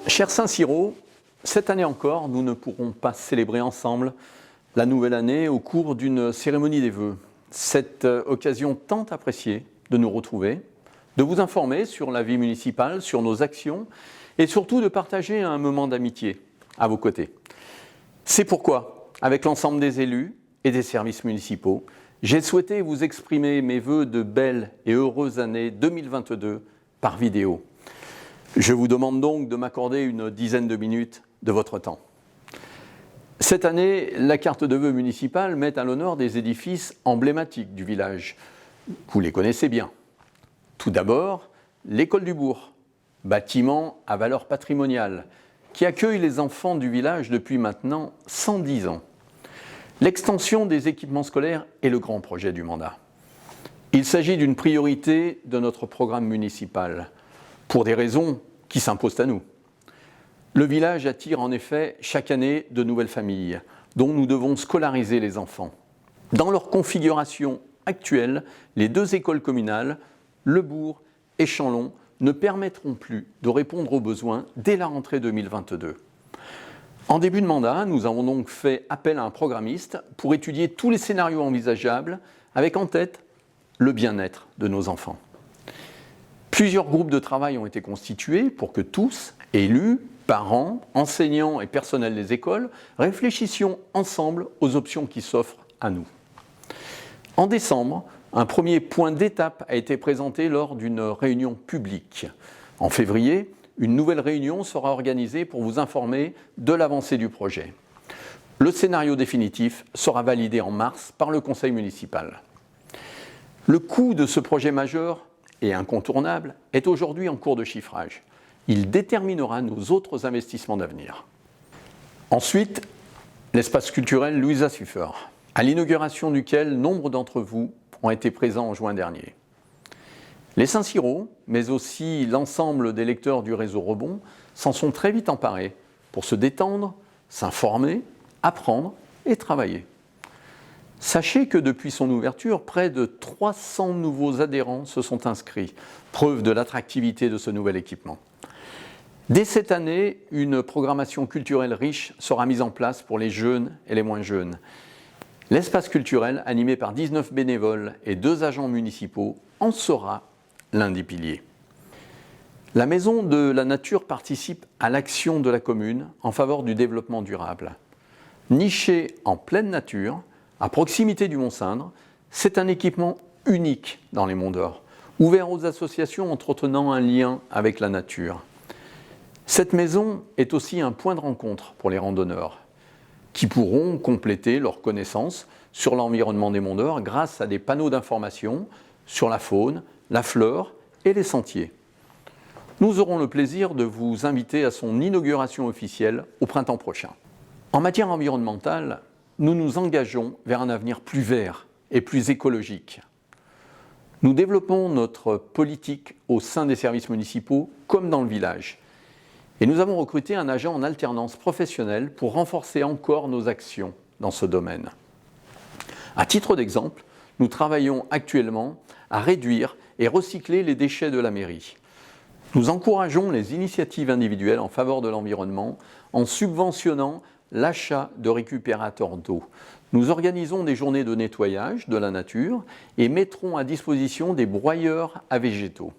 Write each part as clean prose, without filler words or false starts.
Cher Saint-Cyro, cette année encore, nous ne pourrons pas célébrer ensemble la nouvelle année au cours d'une cérémonie des vœux. Cette occasion tant appréciée de nous retrouver, de vous informer sur la vie municipale, sur nos actions et surtout de partager un moment d'amitié à vos côtés. C'est pourquoi, avec l'ensemble des élus et des services municipaux, j'ai souhaité vous exprimer mes vœux de belles et heureuses années 2022 par vidéo. Je vous demande donc de m'accorder une dizaine de minutes de votre temps. Cette année, la carte de vœux municipale met à l'honneur des édifices emblématiques du village. Vous les connaissez bien. Tout d'abord, l'école du bourg, bâtiment à valeur patrimoniale, qui accueille les enfants du village depuis maintenant 110 ans. L'extension des équipements scolaires est le grand projet du mandat. Il s'agit d'une priorité de notre programme municipal, pour des raisons qui s'imposent à nous. Le village attire en effet chaque année de nouvelles familles, dont nous devons scolariser les enfants. Dans leur configuration actuelle, les deux écoles communales, Le Bourg et Chanlon, ne permettront plus de répondre aux besoins dès la rentrée 2022. En début de mandat, nous avons donc fait appel à un programmiste pour étudier tous les scénarios envisageables, avec en tête le bien-être de nos enfants. Plusieurs groupes de travail ont été constitués pour que tous, élus, parents, enseignants et personnels des écoles, réfléchissions ensemble aux options qui s'offrent à nous. En décembre, un premier point d'étape a été présenté lors d'une réunion publique. En février, une nouvelle réunion sera organisée pour vous informer de l'avancée du projet. Le scénario définitif sera validé en mars par le conseil municipal. Le coût de ce projet majeur et incontournable est aujourd'hui en cours de chiffrage. Il déterminera nos autres investissements d'avenir. Ensuite, l'espace culturel Louisa Suffer, à l'inauguration duquel nombre d'entre vous ont été présents en juin dernier. Les Saint-Cyro, mais aussi l'ensemble des lecteurs du réseau Rebond, s'en sont très vite emparés pour se détendre, s'informer, apprendre et travailler. Sachez que depuis son ouverture, près de 300 nouveaux adhérents se sont inscrits, preuve de l'attractivité de ce nouvel équipement. Dès cette année, une programmation culturelle riche sera mise en place pour les jeunes et les moins jeunes. L'espace culturel, animé par 19 bénévoles et 2 agents municipaux, en sera l'un des piliers. La Maison de la Nature participe à l'action de la commune en faveur du développement durable. Niché en pleine nature, à proximité du Mont-Cindre, c'est un équipement unique dans les Monts d'Or, ouvert aux associations entretenant un lien avec la nature. Cette maison est aussi un point de rencontre pour les randonneurs, qui pourront compléter leurs connaissances sur l'environnement des Monts d'Or grâce à des panneaux d'information sur la faune, la flore et les sentiers. Nous aurons le plaisir de vous inviter à son inauguration officielle au printemps prochain. En matière environnementale, nous nous engageons vers un avenir plus vert et plus écologique. Nous développons notre politique au sein des services municipaux comme dans le village. Et nous avons recruté un agent en alternance professionnelle pour renforcer encore nos actions dans ce domaine. À titre d'exemple, nous travaillons actuellement à réduire et recycler les déchets de la mairie. Nous encourageons les initiatives individuelles en faveur de l'environnement en subventionnant l'achat de récupérateurs d'eau. Nous organisons des journées de nettoyage de la nature et mettrons à disposition des broyeurs à végétaux.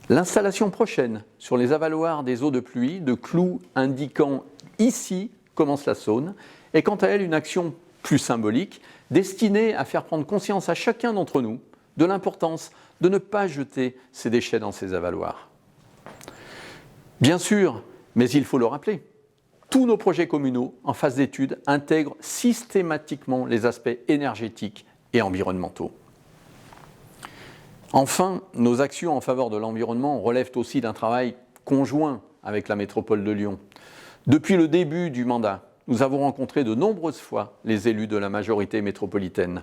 L'installation prochaine sur les avaloirs des eaux de pluie de clous indiquant « Ici commence la Saône » est quant à elle une action plus symbolique destinée à faire prendre conscience à chacun d'entre nous de l'importance de ne pas jeter ces déchets dans ces avaloirs. Bien sûr, mais il faut le rappeler, tous nos projets communaux en phase d'étude intègrent systématiquement les aspects énergétiques et environnementaux. Enfin, nos actions en faveur de l'environnement relèvent aussi d'un travail conjoint avec la métropole de Lyon. Depuis le début du mandat, nous avons rencontré de nombreuses fois les élus de la majorité métropolitaine,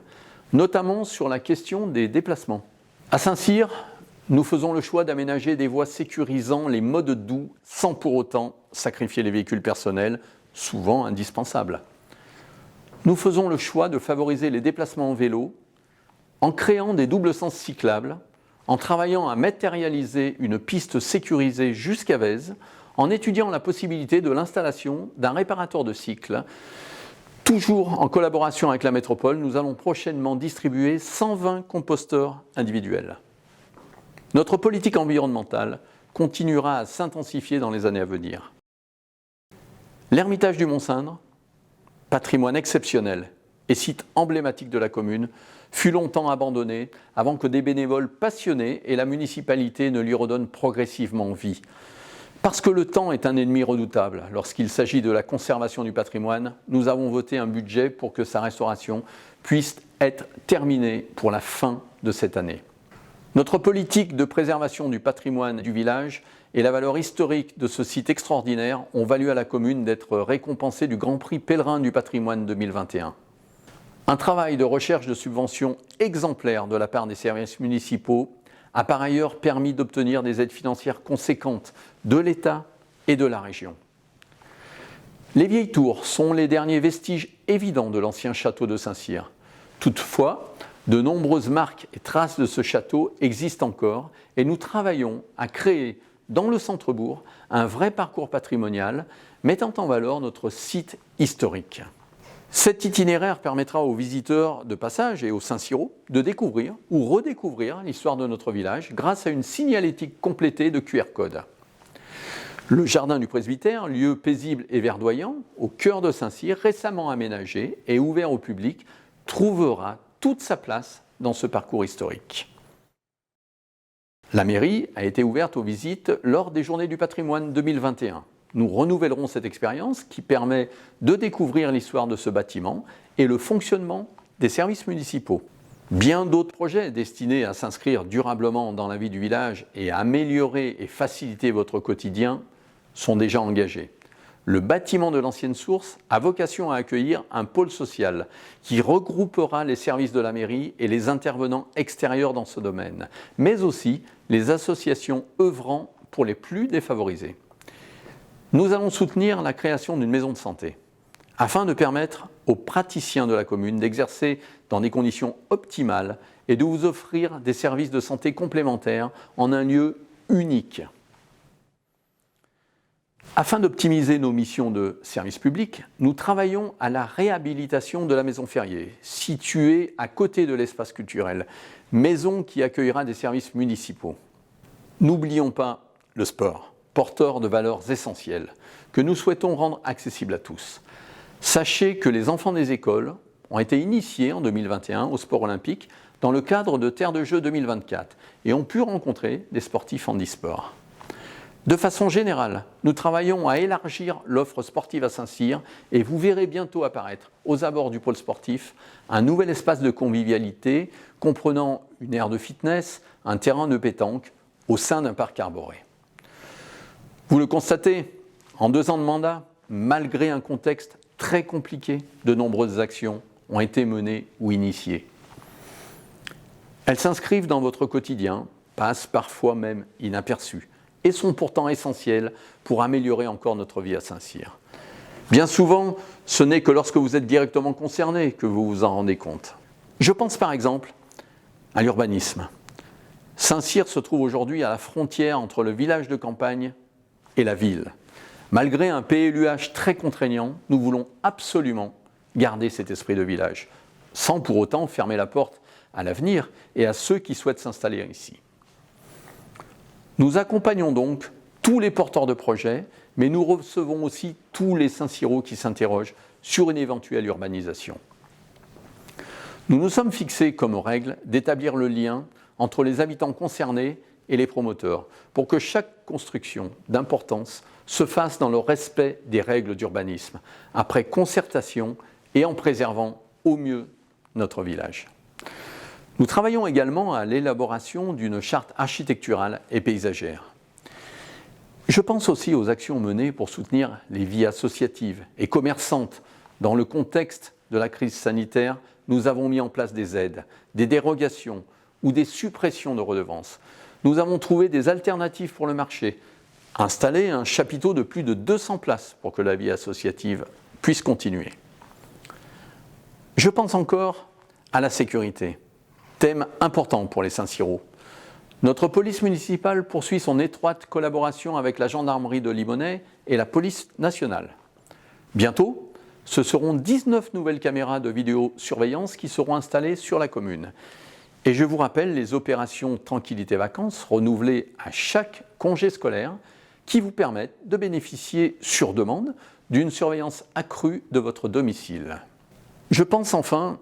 notamment sur la question des déplacements. À Saint-Cyr, nous faisons le choix d'aménager des voies sécurisant les modes doux sans pour autant sacrifier les véhicules personnels, souvent indispensables. Nous faisons le choix de favoriser les déplacements en vélo en créant des doubles sens cyclables, en travaillant à matérialiser une piste sécurisée jusqu'à Vèze, en étudiant la possibilité de l'installation d'un réparateur de cycle. Toujours en collaboration avec la métropole, nous allons prochainement distribuer 120 composteurs individuels. Notre politique environnementale continuera à s'intensifier dans les années à venir. L'Ermitage du Mont-Cindre, patrimoine exceptionnel et site emblématique de la commune, fut longtemps abandonné avant que des bénévoles passionnés et la municipalité ne lui redonnent progressivement vie. Parce que le temps est un ennemi redoutable lorsqu'il s'agit de la conservation du patrimoine, nous avons voté un budget pour que sa restauration puisse être terminée pour la fin de cette année. Notre politique de préservation du patrimoine du village et la valeur historique de ce site extraordinaire ont valu à la commune d'être récompensée du Grand Prix Pèlerin du patrimoine 2021. Un travail de recherche de subventions exemplaire de la part des services municipaux a par ailleurs permis d'obtenir des aides financières conséquentes de l'État et de la région. Les vieilles tours sont les derniers vestiges évidents de l'ancien château de Saint-Cyr. Toutefois, de nombreuses marques et traces de ce château existent encore et nous travaillons à créer dans le centre-bourg un vrai parcours patrimonial mettant en valeur notre site historique. Cet itinéraire permettra aux visiteurs de passage et aux Saint-Cyrois de découvrir ou redécouvrir l'histoire de notre village grâce à une signalétique complétée de QR code. Le jardin du presbytère, lieu paisible et verdoyant, au cœur de Saint-Cyr, récemment aménagé et ouvert au public, trouvera toute sa place dans ce parcours historique. La mairie a été ouverte aux visites lors des Journées du patrimoine 2021. Nous renouvellerons cette expérience qui permet de découvrir l'histoire de ce bâtiment et le fonctionnement des services municipaux. Bien d'autres projets destinés à s'inscrire durablement dans la vie du village et à améliorer et faciliter votre quotidien sont déjà engagés. Le bâtiment de l'ancienne source a vocation à accueillir un pôle social qui regroupera les services de la mairie et les intervenants extérieurs dans ce domaine, mais aussi les associations œuvrant pour les plus défavorisés. Nous allons soutenir la création d'une maison de santé afin de permettre aux praticiens de la commune d'exercer dans des conditions optimales et de vous offrir des services de santé complémentaires en un lieu unique. Afin d'optimiser nos missions de service public, nous travaillons à la réhabilitation de la maison Ferrier, située à côté de l'espace culturel, maison qui accueillera des services municipaux. N'oublions pas le sport, porteur de valeurs essentielles, que nous souhaitons rendre accessible à tous. Sachez que les enfants des écoles ont été initiés en 2021 au sport olympique dans le cadre de Terre de Jeux 2024 et ont pu rencontrer des sportifs handisport. De façon générale, nous travaillons à élargir l'offre sportive à Saint-Cyr et vous verrez bientôt apparaître aux abords du pôle sportif un nouvel espace de convivialité comprenant une aire de fitness, un terrain de pétanque au sein d'un parc arboré. Vous le constatez, en 2 ans de mandat, malgré un contexte très compliqué, de nombreuses actions ont été menées ou initiées. Elles s'inscrivent dans votre quotidien, passent parfois même inaperçues, et sont pourtant essentielles pour améliorer encore notre vie à Saint-Cyr. Bien souvent, ce n'est que lorsque vous êtes directement concerné que vous vous en rendez compte. Je pense par exemple à l'urbanisme. Saint-Cyr se trouve aujourd'hui à la frontière entre le village de campagne et la ville. Malgré un PLUH très contraignant, nous voulons absolument garder cet esprit de village, sans pour autant fermer la porte à l'avenir et à ceux qui souhaitent s'installer ici. Nous accompagnons donc tous les porteurs de projets, mais nous recevons aussi tous les Saint-Cyrois qui s'interrogent sur une éventuelle urbanisation. Nous nous sommes fixés comme règle d'établir le lien entre les habitants concernés et les promoteurs, pour que chaque construction d'importance se fasse dans le respect des règles d'urbanisme, après concertation et en préservant au mieux notre village. Nous travaillons également à l'élaboration d'une charte architecturale et paysagère. Je pense aussi aux actions menées pour soutenir les vies associatives et commerçantes. Dans le contexte de la crise sanitaire, nous avons mis en place des aides, des dérogations ou des suppressions de redevances. Nous avons trouvé des alternatives pour le marché, installé un chapiteau de plus de 200 places pour que la vie associative puisse continuer. Je pense encore à la sécurité. Thème important pour les Saint-Cyrois. Notre police municipale poursuit son étroite collaboration avec la gendarmerie de Limonest et la police nationale. Bientôt, ce seront 19 nouvelles caméras de vidéosurveillance qui seront installées sur la commune. Et je vous rappelle les opérations Tranquillité Vacances renouvelées à chaque congé scolaire qui vous permettent de bénéficier sur demande d'une surveillance accrue de votre domicile. Je pense enfin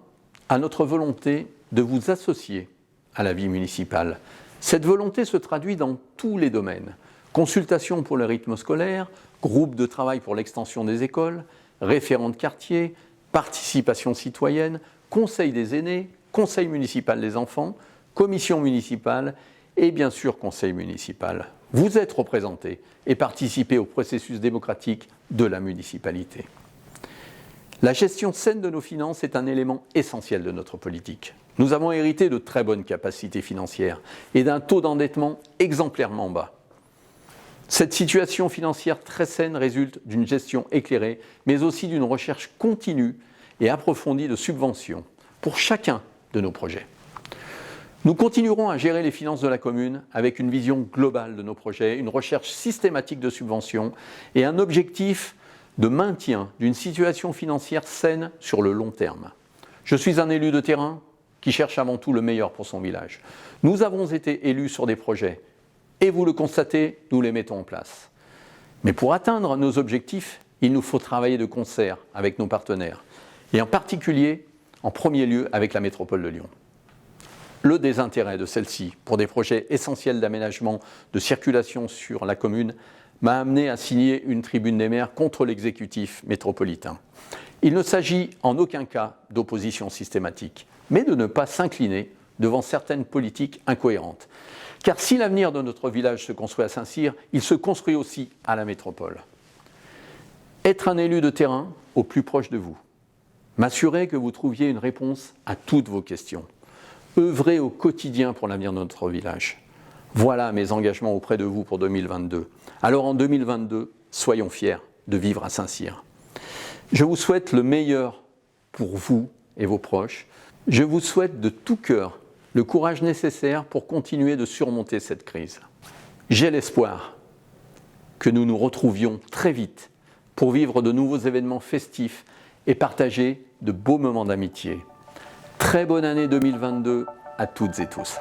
à notre volonté de vous associer à la vie municipale. Cette volonté se traduit dans tous les domaines. Consultation pour le rythme scolaire, groupe de travail pour l'extension des écoles, référent de quartier, participation citoyenne, conseil des aînés, conseil municipal des enfants, commission municipale et bien sûr conseil municipal. Vous êtes représentés et participez au processus démocratique de la municipalité. La gestion saine de nos finances est un élément essentiel de notre politique. Nous avons hérité de très bonnes capacités financières et d'un taux d'endettement exemplairement bas. Cette situation financière très saine résulte d'une gestion éclairée, mais aussi d'une recherche continue et approfondie de subventions pour chacun de nos projets. Nous continuerons à gérer les finances de la commune avec une vision globale de nos projets, une recherche systématique de subventions et un objectif de maintien d'une situation financière saine sur le long terme. Je suis un élu de terrain qui cherche avant tout le meilleur pour son village. Nous avons été élus sur des projets et vous le constatez, nous les mettons en place. Mais pour atteindre nos objectifs, il nous faut travailler de concert avec nos partenaires et en particulier, en premier lieu, avec la métropole de Lyon. Le désintérêt de celle-ci pour des projets essentiels d'aménagement de circulation sur la commune m'a amené à signer une tribune des maires contre l'exécutif métropolitain. Il ne s'agit en aucun cas d'opposition systématique, mais de ne pas s'incliner devant certaines politiques incohérentes. Car si l'avenir de notre village se construit à Saint-Cyr, il se construit aussi à la métropole. Être un élu de terrain au plus proche de vous, m'assurer que vous trouviez une réponse à toutes vos questions, œuvrer au quotidien pour l'avenir de notre village. Voilà mes engagements auprès de vous pour 2022. Alors en 2022, soyons fiers de vivre à Saint-Cyr. Je vous souhaite le meilleur pour vous et vos proches. Je vous souhaite de tout cœur le courage nécessaire pour continuer de surmonter cette crise. J'ai l'espoir que nous nous retrouvions très vite pour vivre de nouveaux événements festifs et partager de beaux moments d'amitié. Très bonne année 2022 à toutes et tous.